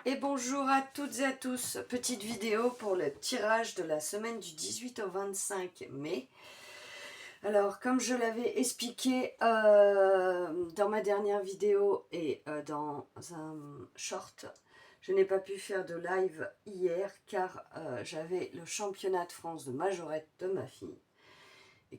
Et bonjour à toutes et à tous, petite vidéo pour le tirage de la semaine du 18 au 25 mai. Alors comme je l'avais expliqué dans ma dernière vidéo et dans un short, je n'ai pas pu faire de live hier car j'avais le championnat de France de majorette de ma fille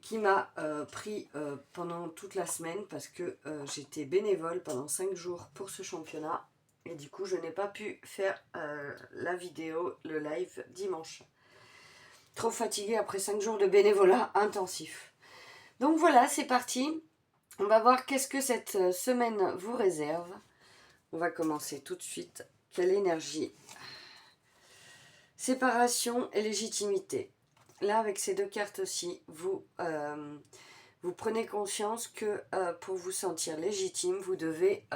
qui m'a pris pendant toute la semaine parce que j'étais bénévole pendant 5 jours pour ce championnat. Et du coup, je n'ai pas pu faire la vidéo, le live dimanche. Trop fatiguée après 5 jours de bénévolat intensif. Donc voilà, c'est parti. On va voir qu'est-ce que cette semaine vous réserve. On va commencer tout de suite. Quelle énergie? Séparation et légitimité. Là, avec ces deux cartes aussi, vous prenez conscience que pour vous sentir légitime, vous devez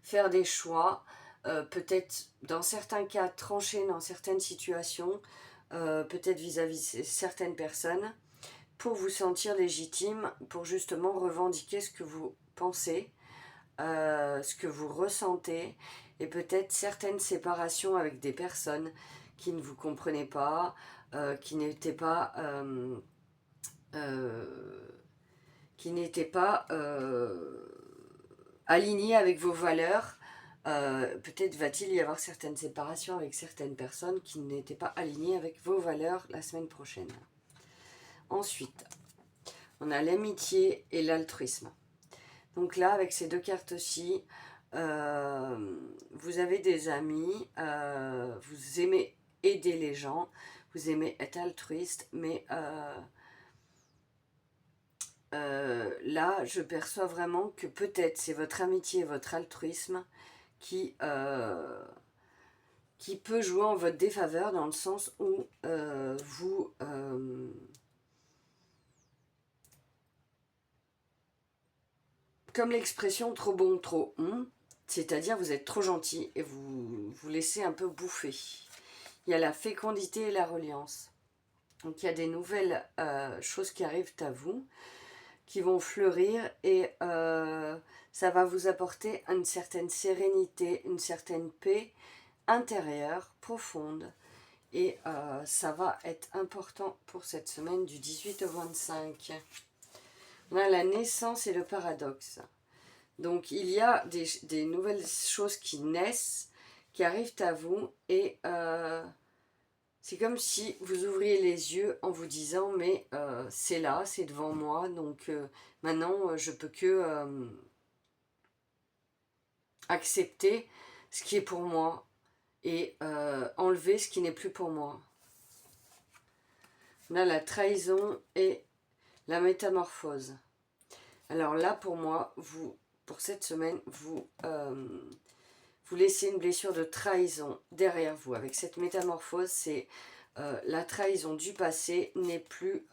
faire des choix, peut-être dans certains cas trancher dans certaines situations, peut-être vis-à-vis de certaines personnes, pour vous sentir légitime, pour justement revendiquer ce que vous pensez, ce que vous ressentez, et peut-être certaines séparations avec des personnes qui ne vous comprenaient pas, qui n'étaient pas... alignés avec vos valeurs. Peut-être va-t-il y avoir certaines séparations avec certaines personnes qui n'étaient pas alignées avec vos valeurs la semaine prochaine. Ensuite, on a l'amitié et l'altruisme. Donc là, avec ces deux cartes-ci, vous avez des amis, vous aimez aider les gens, vous aimez être altruiste, mais là, je perçois vraiment que peut-être c'est votre amitié et votre altruisme qui peut jouer en votre défaveur dans le sens où vous... comme l'expression trop bon, trop c'est-à-dire vous êtes trop gentil et vous vous laissez un peu bouffer. Il y a la fécondité et la reliance. Donc il y a des nouvelles choses qui arrivent à vous, qui vont fleurir et ça va vous apporter une certaine sérénité, une certaine paix intérieure, profonde. Et ça va être important pour cette semaine du 18 au 25. On a la naissance et le paradoxe. Donc il y a des nouvelles choses qui naissent, qui arrivent à vous et c'est comme si vous ouvriez les yeux en vous disant mais c'est là, c'est devant moi, donc maintenant je peux que accepter ce qui est pour moi et enlever ce qui n'est plus pour moi. On a la trahison et la métamorphose. Alors là pour moi, pour cette semaine, vous laissez une blessure de trahison derrière vous. Avec cette métamorphose, c'est la trahison du passé n'est plus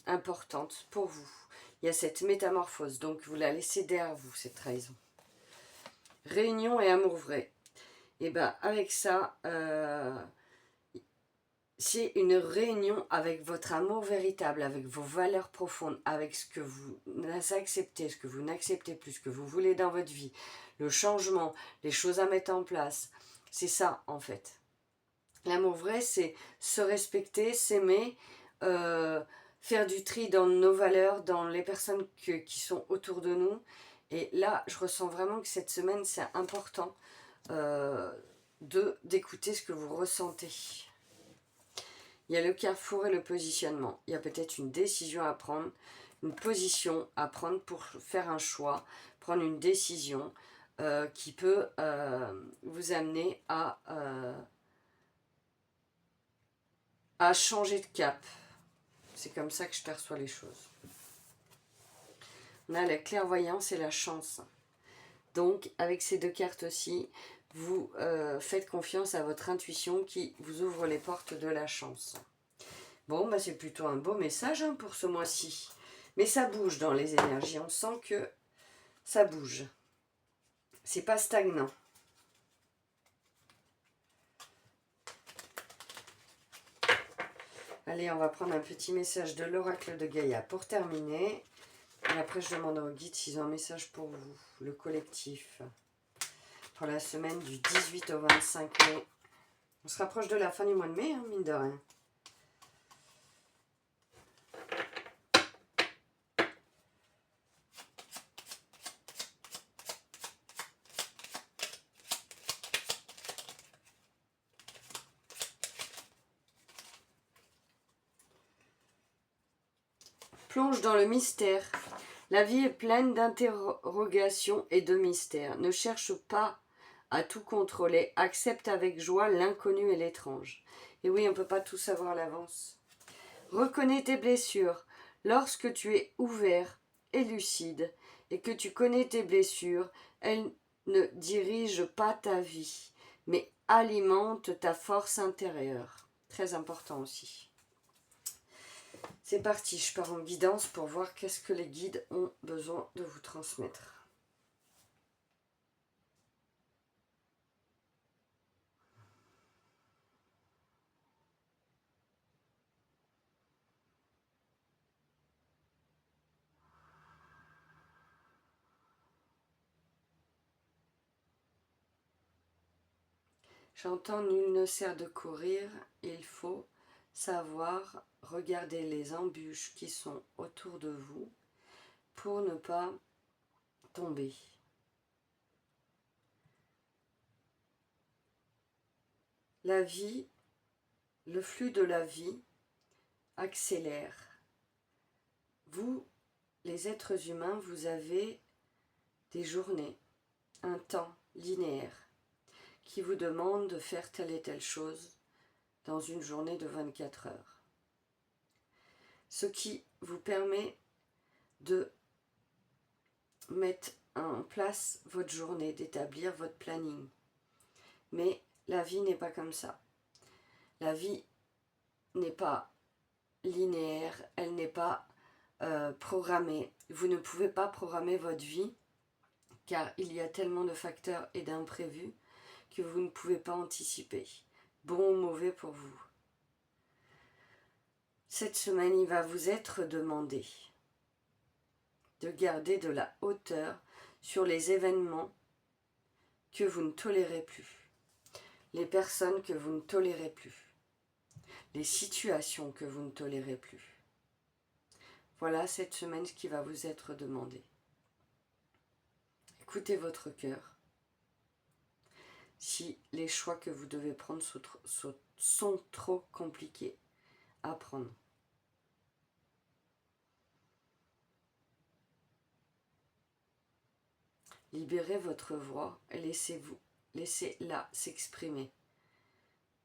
importante pour vous. Il y a cette métamorphose, donc vous la laissez derrière vous, cette trahison. Réunion et amour vrai. Et bien avec ça, c'est une réunion avec votre amour véritable, avec vos valeurs profondes, avec ce que vous acceptez, ce que vous n'acceptez plus, ce que vous voulez dans votre vie, le changement, les choses à mettre en place. C'est ça en fait. L'amour vrai, c'est se respecter, s'aimer, faire du tri dans nos valeurs, dans les personnes qui sont autour de nous. Et là, je ressens vraiment que cette semaine, c'est important d'écouter ce que vous ressentez. Il y a le carrefour et le positionnement. Il y a peut-être une décision à prendre, une position à prendre pour faire un choix, prendre une décision qui peut vous amener à changer de cap. C'est comme ça que je perçois les choses. On a la clairvoyance et la chance. Donc, avec ces deux cartes-ci, vous faites confiance à votre intuition qui vous ouvre les portes de la chance. Bon, bah c'est plutôt un beau message pour ce mois-ci. Mais ça bouge dans les énergies. On sent que ça bouge. C'est pas stagnant. Allez, on va prendre un petit message de l'oracle de Gaïa pour terminer. Et après, je demande au guide s'ils ont un message pour vous, le collectif. pour la semaine du 18 au 25 mai. On se rapproche de la fin du mois de mai, hein, mine de rien. Plonge dans le mystère. La vie est pleine d'interrogations et de mystères. Ne cherche pas à tout contrôler. Accepte avec joie l'inconnu et l'étrange. Et oui, on ne peut pas tout savoir à l'avance. Reconnais tes blessures. Lorsque tu es ouvert et lucide et que tu connais tes blessures, elles ne dirigent pas ta vie, mais alimentent ta force intérieure. Très important aussi. C'est parti, je pars en guidance pour voir qu'est-ce que les guides ont besoin de vous transmettre. J'entends nul ne sert de courir, il faut savoir regarder les embûches qui sont autour de vous pour ne pas tomber. La vie, le flux de la vie accélère. Vous, les êtres humains, vous avez des journées, un temps linéaire qui vous demande de faire telle et telle chose dans une journée de 24 heures. Ce qui vous permet de mettre en place votre journée, d'établir votre planning. Mais la vie n'est pas comme ça. La vie n'est pas linéaire, elle n'est pas programmée. Vous ne pouvez pas programmer votre vie car il y a tellement de facteurs et d'imprévus que vous ne pouvez pas anticiper. Bon ou mauvais pour vous. Cette semaine, il va vous être demandé de garder de la hauteur sur les événements que vous ne tolérez plus, les personnes que vous ne tolérez plus, les situations que vous ne tolérez plus. Voilà cette semaine ce qui va vous être demandé. Écoutez votre cœur. Si les choix que vous devez prendre sont trop compliqués à prendre. Libérez votre voix et laissez-la s'exprimer.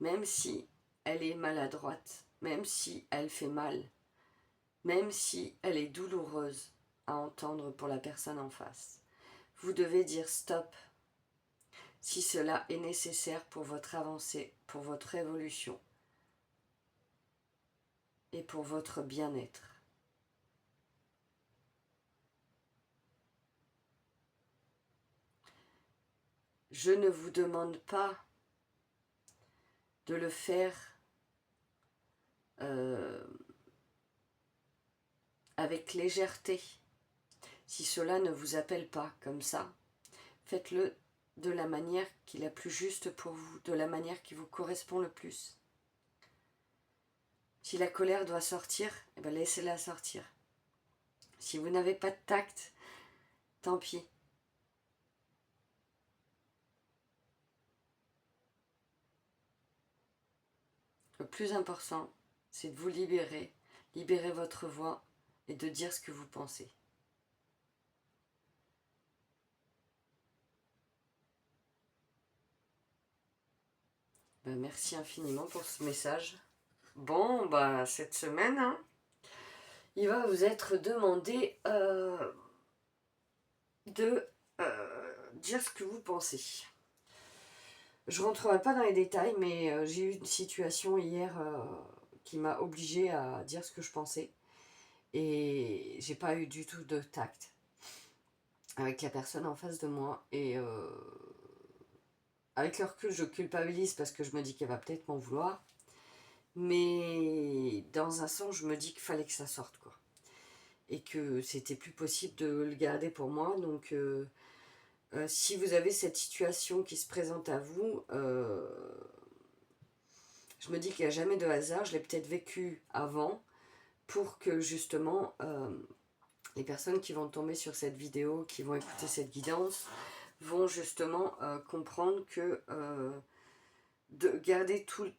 Même si elle est maladroite, même si elle fait mal, même si elle est douloureuse à entendre pour la personne en face. Vous devez dire stop si cela est nécessaire pour votre avancée, pour votre évolution et pour votre bien-être. Je ne vous demande pas de le faire avec légèreté. Si cela ne vous appelle pas comme ça, faites-le de la manière qui est la plus juste pour vous, de la manière qui vous correspond le plus. Si la colère doit sortir, eh bien laissez-la sortir. Si vous n'avez pas de tact, tant pis. Le plus important, c'est de vous libérer votre voix et de dire ce que vous pensez. Merci infiniment pour ce message. Bon, cette semaine, hein, il va vous être demandé de dire ce que vous pensez. Je ne rentrerai pas dans les détails, mais j'ai eu une situation hier qui m'a obligée à dire ce que je pensais. Et j'ai pas eu du tout de tact avec la personne en face de moi. Et avec le recul, je culpabilise parce que je me dis qu'elle va peut-être m'en vouloir. Mais dans un sens, je me dis qu'il fallait que ça sorte, quoi. Et que c'était plus possible de le garder pour moi. Donc Si vous avez cette situation qui se présente à vous, je me dis qu'il n'y a jamais de hasard, je l'ai peut-être vécu avant, pour que justement les personnes qui vont tomber sur cette vidéo, qui vont écouter cette guidance, vont justement comprendre que de garder tout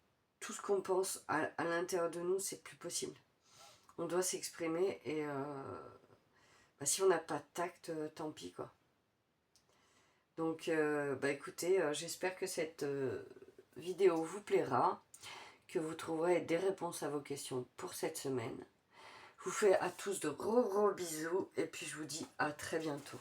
ce qu'on pense à l'intérieur de nous, c'est plus possible. On doit s'exprimer et bah, si on n'a pas de tact, tant pis quoi. Donc bah écoutez, j'espère que cette vidéo vous plaira, que vous trouverez des réponses à vos questions pour cette semaine. Je vous fais à tous de gros bisous et puis je vous dis à très bientôt.